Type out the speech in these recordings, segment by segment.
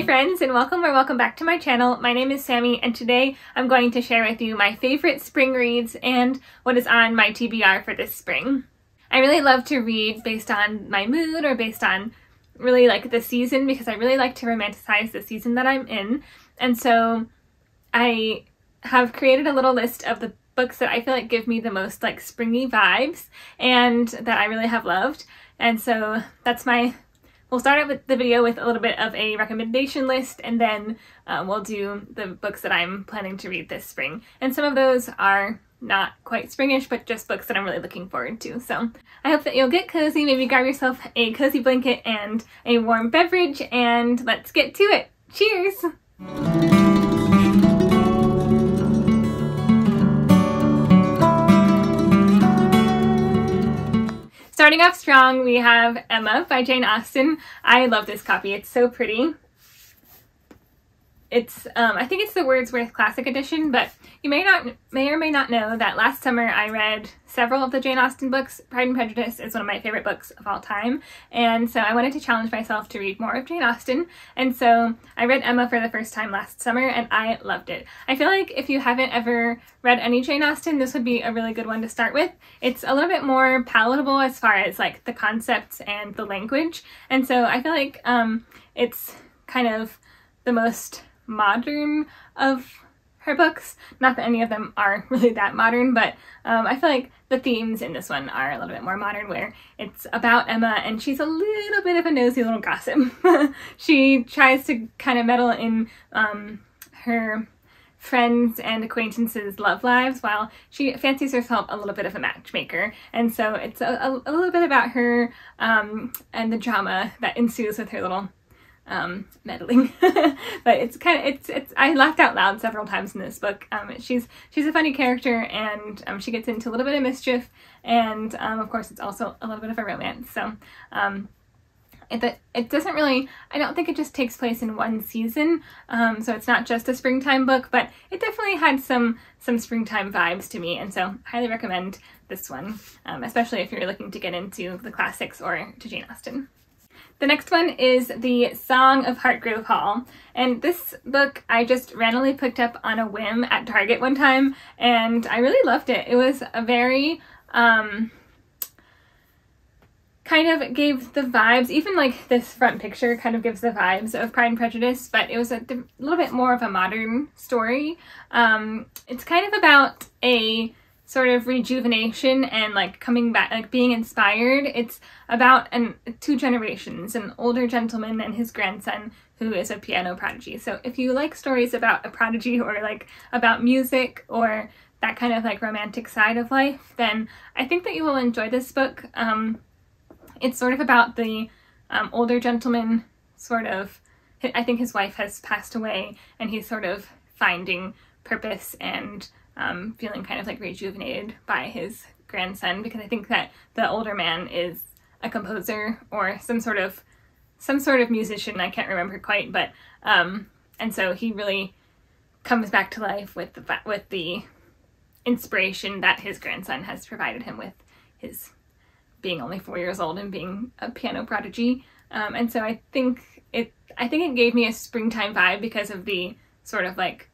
Hi friends, and welcome back to my channel. My name is Sammy, and today I'm going to share with you my favorite spring reads and what is on my TBR for this spring. I really love to read based on my mood or based on really like the season, because I really like to romanticize the season that I'm in. And so I have created a little list of the books that I feel like give me the most like springy vibes and that I really have loved. And so that's we'll start out with the video with a little bit of a recommendation list, and then we'll do the books that I'm planning to read this spring. And some of those are not quite springish, but just books that I'm really looking forward to. So I hope that you'll get cozy, maybe grab yourself a cozy blanket and a warm beverage, and let's get to it. Cheers! Starting off strong, we have Emma by Jane Austen. I love this copy. It's so pretty. It's, I think it's the Wordsworth Classic Edition, but you may or may not know that last summer I read several of the Jane Austen books. Pride and Prejudice is one of my favorite books of all time, and so I wanted to challenge myself to read more of Jane Austen, and so I read Emma for the first time last summer, and I loved it. I feel like if you haven't ever read any Jane Austen, this would be a really good one to start with. It's a little bit more palatable as far as like the concepts and the language, and so I feel like it's kind of the most modern of her books. Not that any of them are really that modern, but I feel like the themes in this one are a little bit more modern, where it's about Emma and she's a little bit of a nosy little gossip. She tries to kind of meddle in her friends and acquaintances' love lives while she fancies herself a little bit of a matchmaker. And so it's a little bit about her and the drama that ensues with her little meddling. But it's kind of, I laughed out loud several times in this book. She's a funny character, and she gets into a little bit of mischief, and of course it's also a little bit of a romance. So it doesn't really, I don't think it just takes place in one season, so it's not just a springtime book, but it definitely had some springtime vibes to me, and so I highly recommend this one, especially if you're looking to get into the classics or to Jane Austen. The next one is The Song of Hartgrove Hall, and this book I just randomly picked up on a whim at Target one time, and I really loved it. It was a very, kind of gave the vibes, even like this front picture kind of gives the vibes of Pride and Prejudice, but it was a little bit more of a modern story. It's kind of about a sort of rejuvenation and like coming back, like being inspired. It's about two generations, an older gentleman and his grandson who is a piano prodigy. So if you like stories about a prodigy or like about music or that kind of like romantic side of life, then I think that you will enjoy this book. It's sort of about the older gentleman sort of, I think his wife has passed away, and he's sort of finding purpose and feeling kind of like rejuvenated by his grandson, because I think that the older man is a composer or some sort of musician. I can't remember quite, but and so he really comes back to life with the inspiration that his grandson has provided him with, his being only 4 years old and being a piano prodigy. And so I think it gave me a springtime vibe because of the sort of like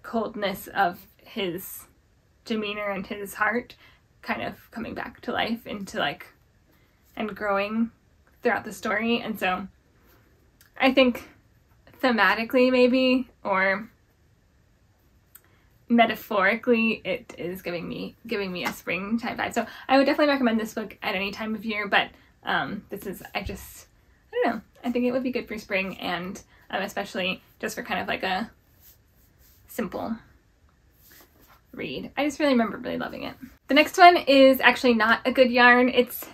coldness of his demeanor and his heart kind of coming back to life into like, and growing throughout the story. And so I think thematically maybe, or metaphorically, it is giving me a springtime vibe. So I would definitely recommend this book at any time of year, but this is, I don't know, I think it would be good for spring, and especially just for kind of like a simple read. I just really remember really loving it. The next one is actually not a good yarn. It's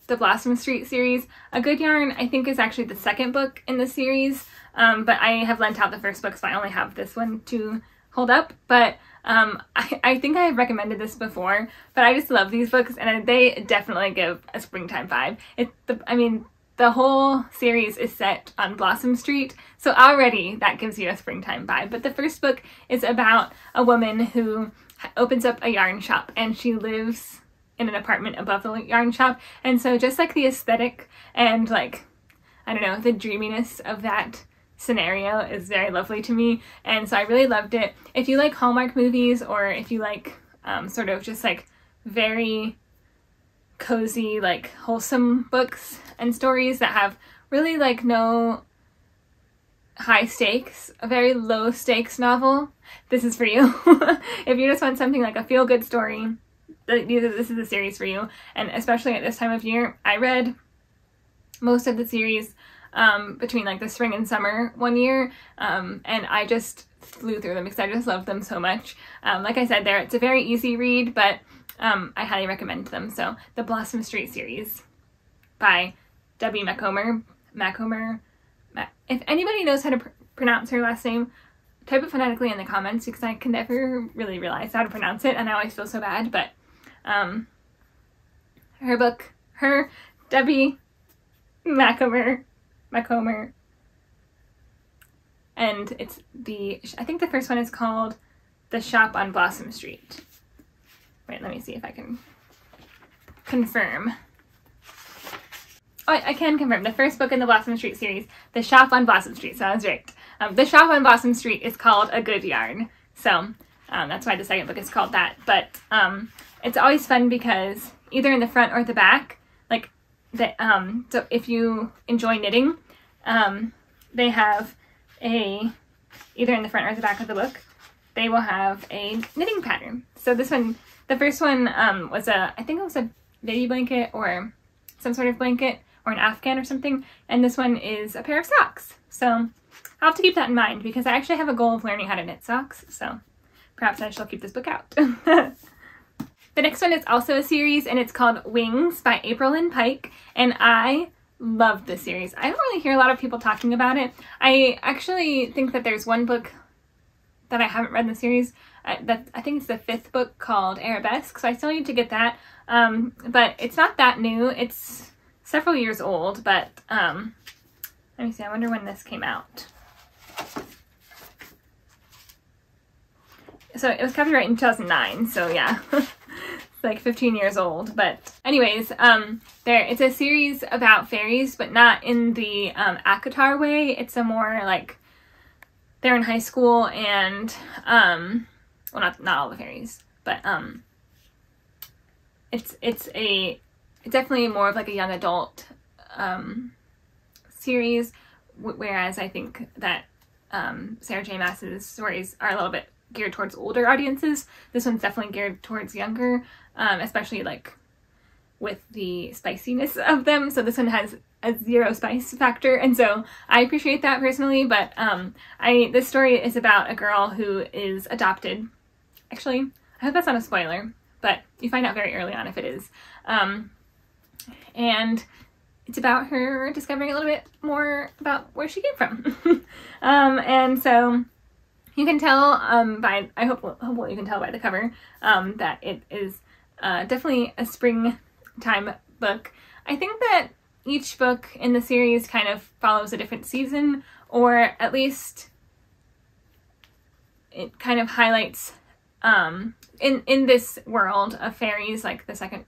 the Blossom Street series. A Good Yarn, I think, is actually the second book in the series, but I have lent out the first book, so I only have this one to hold up. But I think I have recommended this before, but I just love these books, and they definitely give a springtime vibe. The whole series is set on Blossom Street, so already that gives you a springtime vibe. But the first book is about a woman who opens up a yarn shop, and she lives in an apartment above the yarn shop. And so just like the aesthetic and like, I don't know, the dreaminess of that scenario is very lovely to me, and so I really loved it. If you like Hallmark movies, or if you like sort of just like very cozy, like wholesome books and stories that have really like no high stakes, a very low stakes novel, this is for you. If you just want something like a feel-good story, this is the series for you. And especially at this time of year, I read most of the series between like the spring and summer one year, and I just flew through them because I just love them so much. Like I said there, it's a very easy read, but I highly recommend them. So the Blossom Street series by Debbie Macomber. If anybody knows how to pronounce her last name, type it phonetically in the comments, because I can never really realize how to pronounce it, and I always feel so bad. But Debbie Macomber, and it's I think the first one is called The Shop on Blossom Street. Wait, let me see if I can confirm. Oh, I can confirm. The first book in the Blossom Street series, The Shop on Blossom Street, so I was right. The Shop on Blossom Street is called A Good Yarn, so that's why the second book is called that. But it's always fun because either in the front or the back, like so if you enjoy knitting, they have either in the front or the back of the book, they will have a knitting pattern. So this one, the first one was I think it was a baby blanket or some sort of blanket or an Afghan or something, and this one is a pair of socks. So I'll have to keep that in mind because I actually have a goal of learning how to knit socks, so perhaps I shall keep this book out. The next one is also a series, and it's called Wings by Aprilynne Pike, and I love this series. I don't really hear a lot of people talking about it. I actually think that there's one book that I haven't read in the series. I think it's the 5th book, called Arabesque, so I still need to get that. But it's not that new. It's several years old, but let me see. I wonder when this came out. So it was copyrighted in 2009, so yeah. It's like 15 years old. But anyways, it's a series about fairies, but not in the ACOTAR way. It's a more like they're in high school, and well, not all the fairies, but it's definitely more of like a young adult series, whereas I think that Sarah J. Maas's stories are a little bit geared towards older audiences. This one's definitely geared towards younger, especially like with the spiciness of them. So this one has a 0 spice factor, and so I appreciate that personally. But this story is about a girl who is adopted. Actually, I hope that's not a spoiler, but you find out very early on if it is. And it's about her discovering a little bit more about where she came from. And so you can tell I hope you can tell by the cover that it is definitely a springtime book. I think that each book in the series kind of follows a different season, or at least it kind of highlights in this world of fairies, like the second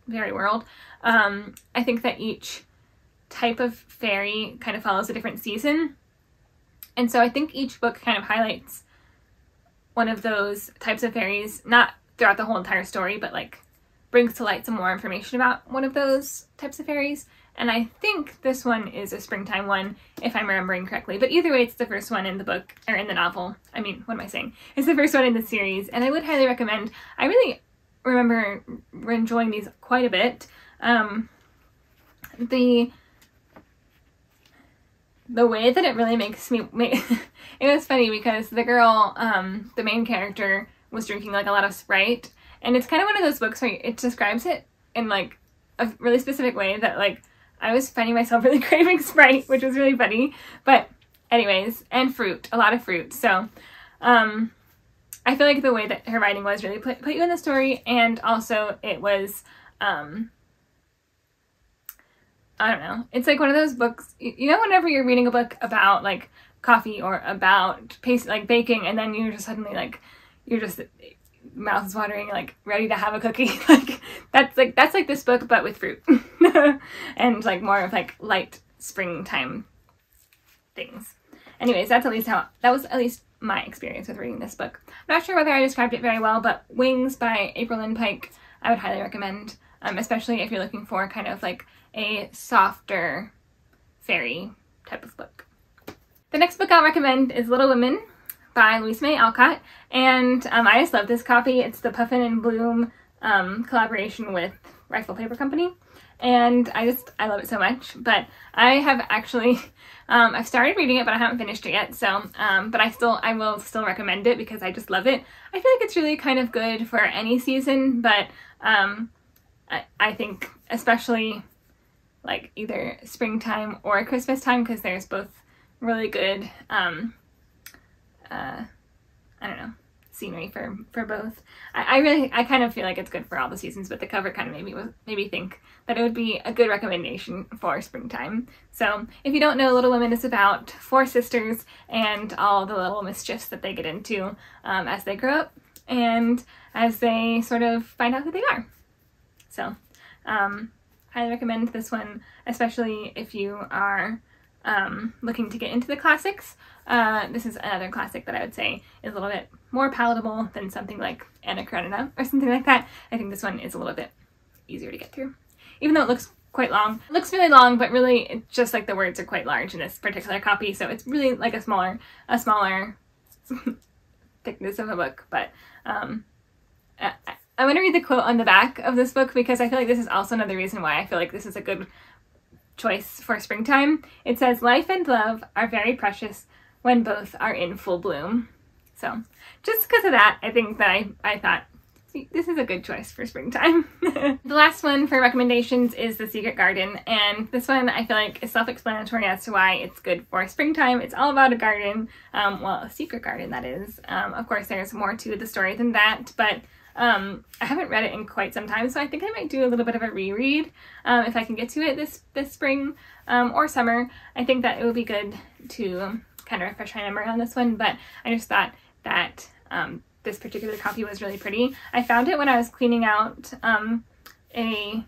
fairy world. I think that each type of fairy kind of follows a different season, and so I think each book kind of highlights one of those types of fairies, not throughout the whole entire story, but like brings to light some more information about one of those types of fairies. And I think this one is a springtime one, if I'm remembering correctly. But either way, it's the first one in the book, or in the novel. I mean, what am I saying? It's the first one in the series, and I would highly recommend. I really remember enjoying these quite a bit. The way that it really makes me... It was funny because the girl, the main character, was drinking like a lot of Sprite. And it's kind of one of those books where it describes it in like a really specific way that like I was finding myself really craving Sprite, which was really funny. But anyways, and fruit, a lot of fruit. So I feel like the way that her writing was really put you in the story, and also it was I don't know. It's like one of those books, you know, whenever you're reading a book about like coffee or about like baking, and then you're just suddenly like, you're just mouth is watering, like ready to have a cookie. Like that's like this book, but with fruit and like more of like light springtime things. anyways, that was at least my experience with reading this book. I'm not sure whether I described it very well, but Wings by Aprilynne Pike I would highly recommend, especially if you're looking for kind of like a softer fairy type of book. The next book I'll recommend is Little Women by Louisa May Alcott, and I just love this copy. It's the Puffin and Bloom collaboration with Rifle Paper Company, and I love it so much. But I have actually I've started reading it, but I haven't finished it yet, so but I will still recommend it because I just love it. I feel like it's really kind of good for any season, but I think especially like either springtime or Christmas time, because there's both really good I don't know, scenery for both. I kind of feel like it's good for all the seasons, but the cover kind of made me think that it would be a good recommendation for springtime. So if you don't know, Little Women is about 4 sisters and all the little mischiefs that they get into as they grow up and as they sort of find out who they are. So highly recommend this one, especially if you are looking to get into the classics. This is another classic that I would say is a little bit more palatable than something like Anna Karenina or something like that. I think this one is a little bit easier to get through, even though it looks quite long. It looks really long, but really it's just like the words are quite large in this particular copy, so it's really like a smaller thickness of a book. But I'm going to read the quote on the back of this book because I feel like this is also another reason why I feel like this is a good choice for springtime. It says, "Life and love are very precious when both are in full bloom." So just because of that, I think that I thought this is a good choice for springtime. The last one for recommendations is The Secret Garden, and this one I feel like is self-explanatory as to why it's good for springtime. It's all about a garden, well, a secret garden that is. Of course there's more to the story than that, but I haven't read it in quite some time, so I think I might do a little bit of a reread if I can get to it this spring or summer. I think that it would be good to kind of refresh my memory on this one, but I just thought that this particular copy was really pretty. I found it when I was cleaning out a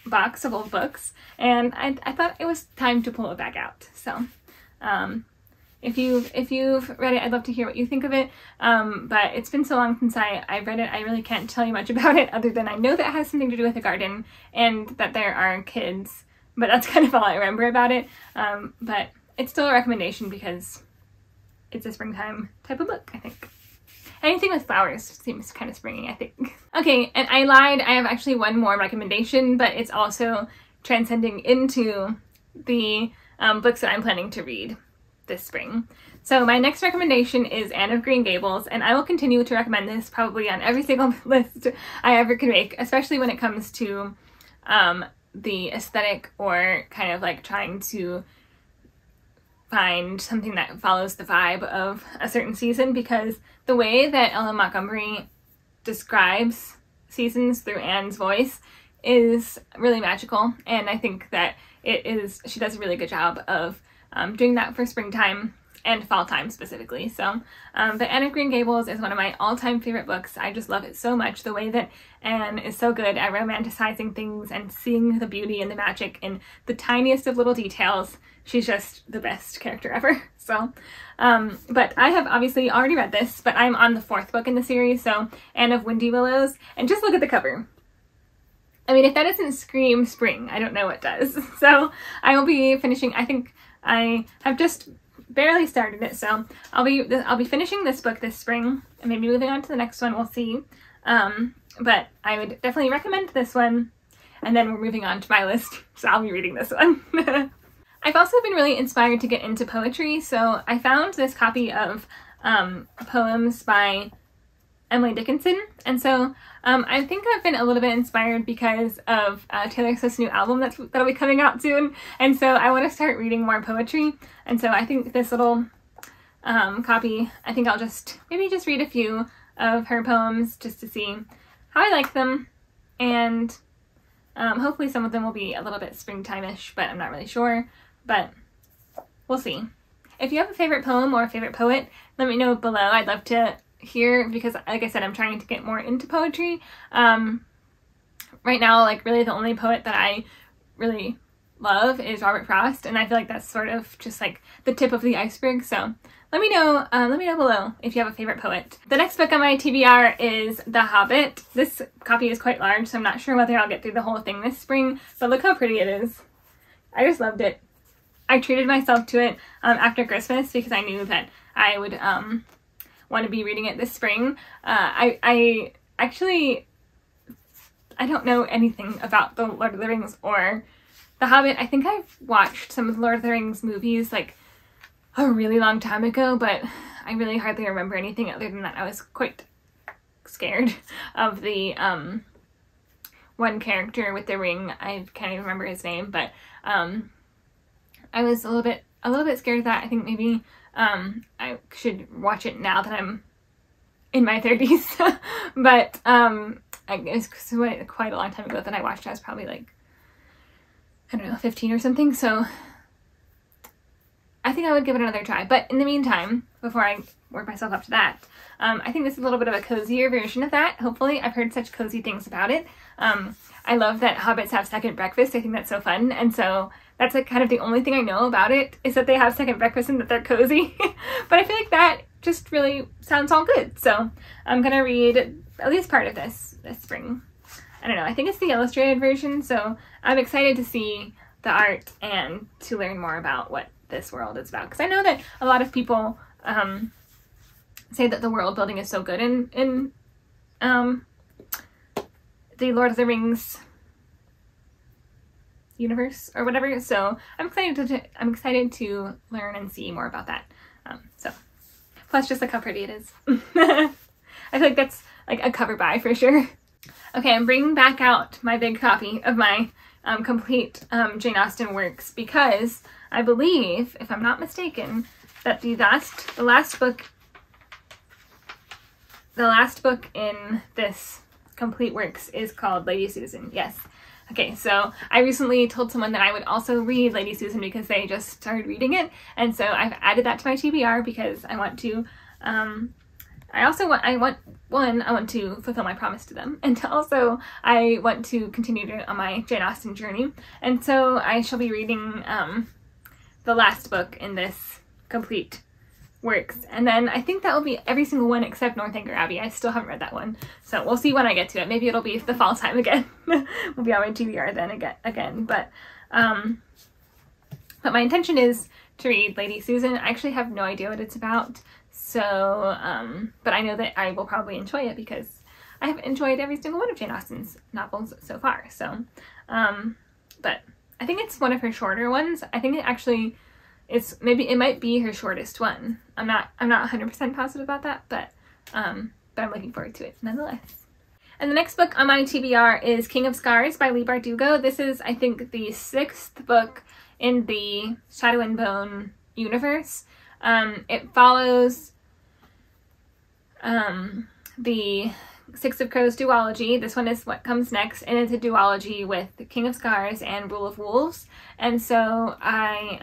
box of old books, and I thought it was time to pull it back out. So if you've read it, I'd love to hear what you think of it, but it's been so long since I've read it, I really can't tell you much about it other than I know that it has something to do with a garden and that there are kids, but that's kind of all I remember about it. But it's still a recommendation because it's a springtime type of book, I think. Anything with flowers seems kind of springy, I think. Okay, and I lied, I have actually one more recommendation, but it's also transcending into the books that I'm planning to read this spring. So my next recommendation is Anne of Green Gables, and I will continue to recommend this probably on every single list I ever can make, especially when it comes to the aesthetic or kind of like trying to find something that follows the vibe of a certain season, because the way that Ellen Montgomery describes seasons through Anne's voice is really magical, and I think that she does a really good job of doing that for springtime and fall time specifically. So, but Anne of Green Gables is one of my all-time favorite books. I just love it so much. The way that Anne is so good at romanticizing things and seeing the beauty and the magic in the tiniest of little details. She's just the best character ever. So, but I have obviously already read this, but I'm on the 4th book in the series, so Anne of Windy Willows, and just look at the cover. I mean, if that doesn't scream spring, I don't know what does. So I will be finishing, I think I have just barely started it, so I'll be finishing this book this spring and maybe moving on to the next one, we'll see. But I would definitely recommend this one, and then we're moving on to my list, so I'll be reading this one. I've also been really inspired to get into poetry, so I found this copy of poems by Emily Dickinson, and so I think I've been a little bit inspired because of Taylor Swift's new album that'll be coming out soon, and so I want to start reading more poetry, and so I think this little copy, I think I'll maybe just read a few of her poems just to see how I like them, and hopefully some of them will be a little bit springtime-ish, but I'm not really sure, but we'll see. If you have a favorite poem or a favorite poet, let me know below. I'd love to hear, because like I said, I'm trying to get more into poetry. Right now, like really the only poet that I really love is Robert Frost, and I feel like that's sort of just like the tip of the iceberg. So let me know below if you have a favorite poet. The next book on my TBR is The Hobbit. This copy is quite large, so I'm not sure whether I'll get through the whole thing this spring, but look how pretty it is. I just loved it. I treated myself to it after Christmas because I knew that I would want to be reading it this spring. I actually, I don't know anything about the Lord of the Rings or The Hobbit. I think I've watched some of the Lord of the Rings movies like a really long time ago, but I really hardly remember anything other than that I was quite scared of the one character with the ring. I can't even remember his name, but I was a little bit scared of that. I think maybe I should watch it now that I'm in my 30s. But it was quite a long time ago that I watched it. I was probably like, I don't know, 15 or something. So I think I would give it another try. But in the meantime, before I work myself up to that, I think this is a little bit of a cozier version of that. Hopefully. I've heard such cozy things about it. I love that hobbits have second breakfast. I think that's so fun. And so that's like kind of the only thing I know about it, is that they have second breakfast and that they're cozy. But I feel like that just really sounds all good. So I'm gonna read at least part of this spring. I don't know, I think it's the illustrated version, so I'm excited to see the art and to learn more about what this world is about. Because I know that a lot of people say that the world building is so good in the Lord of the Rings universe or whatever, so I'm excited to learn and see more about that. So plus just look how pretty it is. I feel like that's like a cover buy for sure. Okay, I'm bringing back out my big copy of my complete Jane Austen works, because I believe, if I'm not mistaken, that the last book in this complete works is called Lady Susan. Yes. Okay, so I recently told someone that I would also read Lady Susan because they just started reading it, and so I've added that to my TBR because I want to, I want to fulfill my promise to them, and also I want to continue on my Jane Austen journey, and so I shall be reading the last book in this complete works, and then I think that will be every single one except Northanger Abbey. I still haven't read that one, so we'll see when I get to it. Maybe it'll be the fall time again. We'll be on my TBR then again. But my intention is to read Lady Susan. I actually have no idea what it's about, so but I know that I will probably enjoy it because I have enjoyed every single one of Jane Austen's novels so far. So but I think it's one of her shorter ones. I think it actually it might be her shortest one. I'm not 100% positive about that, but I'm looking forward to it nonetheless. And the next book on my TBR is King of Scars by Leigh Bardugo. This is, I think, the 6th book in the Shadow and Bone universe. It follows the Six of Crows duology. This one is what comes next, and it's a duology with the King of Scars and Rule of Wolves. And so I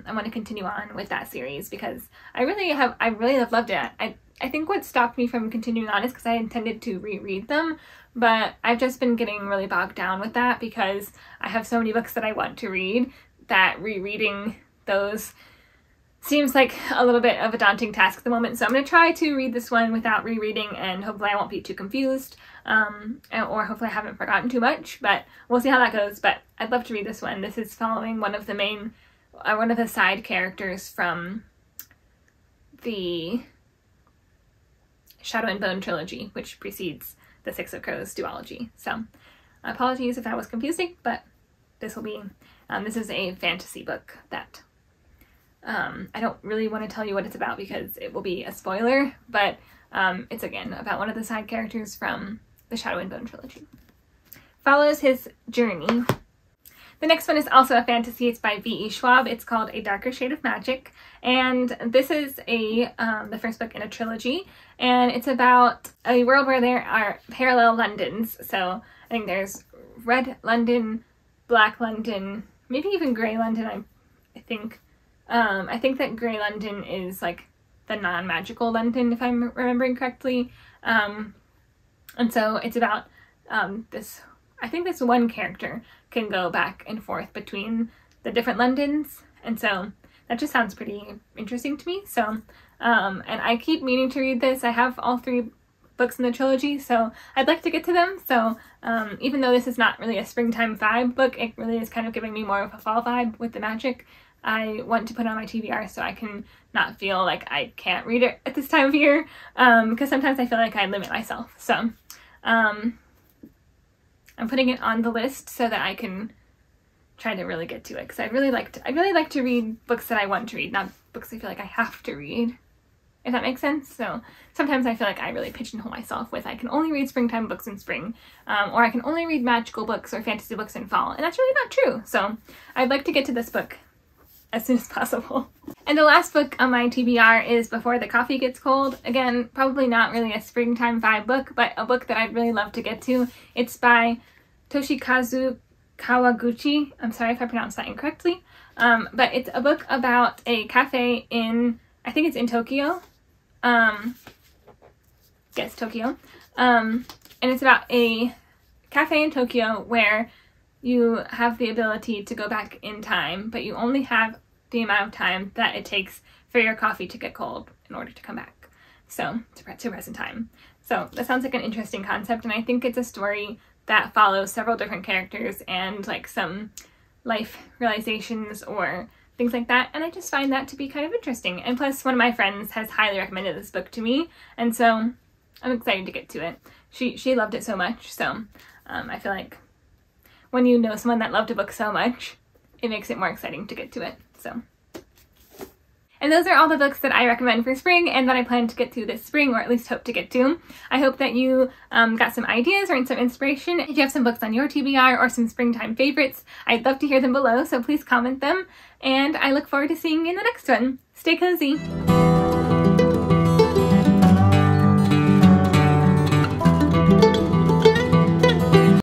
want to continue on with that series because I really have loved it. I think what stopped me from continuing on is because I intended to reread them, but I've just been getting really bogged down with that because I have so many books that I want to read that rereading those seems like a little bit of a daunting task at the moment. So I'm going to try to read this one without rereading, and hopefully I won't be too confused, or hopefully I haven't forgotten too much, but we'll see how that goes. But I'd love to read this one. This is following one of the side characters from the Shadow and Bone trilogy, which precedes the Six of Crows duology. So apologies if that was confusing, but this will be, this is a fantasy book that I don't really want to tell you what it's about because it will be a spoiler, but it's again about one of the side characters from the Shadow and Bone trilogy. Follows his journey. The next one is also a fantasy. It's by V.E. Schwab. It's called A Darker Shade of Magic, and this is the first book in a trilogy, and it's about a world where there are parallel Londons. So I think there's Red London, Black London, maybe even Grey London. I think that Grey London is like the non-magical London, if I'm remembering correctly. And so it's about this, I think this one character can go back and forth between the different Londons, and so that just sounds pretty interesting to me. So, and I keep meaning to read this. I have all 3 books in the trilogy, so I'd like to get to them. So even though this is not really a springtime vibe book, it really is kind of giving me more of a fall vibe with the magic. I want to put on my TBR so I can not feel like I can't read it at this time of year, because sometimes I feel like I limit myself. So I'm putting it on the list so that I can try to really get to it, because I'd really like to read books that I want to read, not books I feel like I have to read, if that makes sense. So sometimes I feel like I really pigeonhole myself with I can only read springtime books in spring, or I can only read magical books or fantasy books in fall, and that's really not true. So I'd like to get to this book as soon as possible. And the last book on my TBR is Before the Coffee Gets Cold. Again, probably not really a springtime vibe book, but a book that I'd really love to get to. It's by Toshikazu Kawaguchi. I'm sorry if I pronounced that incorrectly. But it's a book about a cafe in, I think it's in Tokyo. Yes, Tokyo. And it's about a cafe in Tokyo where you have the ability to go back in time, but you only have the amount of time that it takes for your coffee to get cold in order to come back. So, to present time. So that sounds like an interesting concept, and I think it's a story that follows several different characters and like some life realizations or things like that, and I just find that to be kind of interesting. And plus, one of my friends has highly recommended this book to me, and so I'm excited to get to it. She loved it so much, so I feel like when you know someone that loved a book so much, it makes it more exciting to get to it. So. And those are all the books that I recommend for spring and that I plan to get to this spring, or at least hope to get to. I hope that you got some ideas or some inspiration. If you have some books on your TBR or some springtime favorites, I'd love to hear them below, so please comment them. And I look forward to seeing you in the next one. Stay cozy!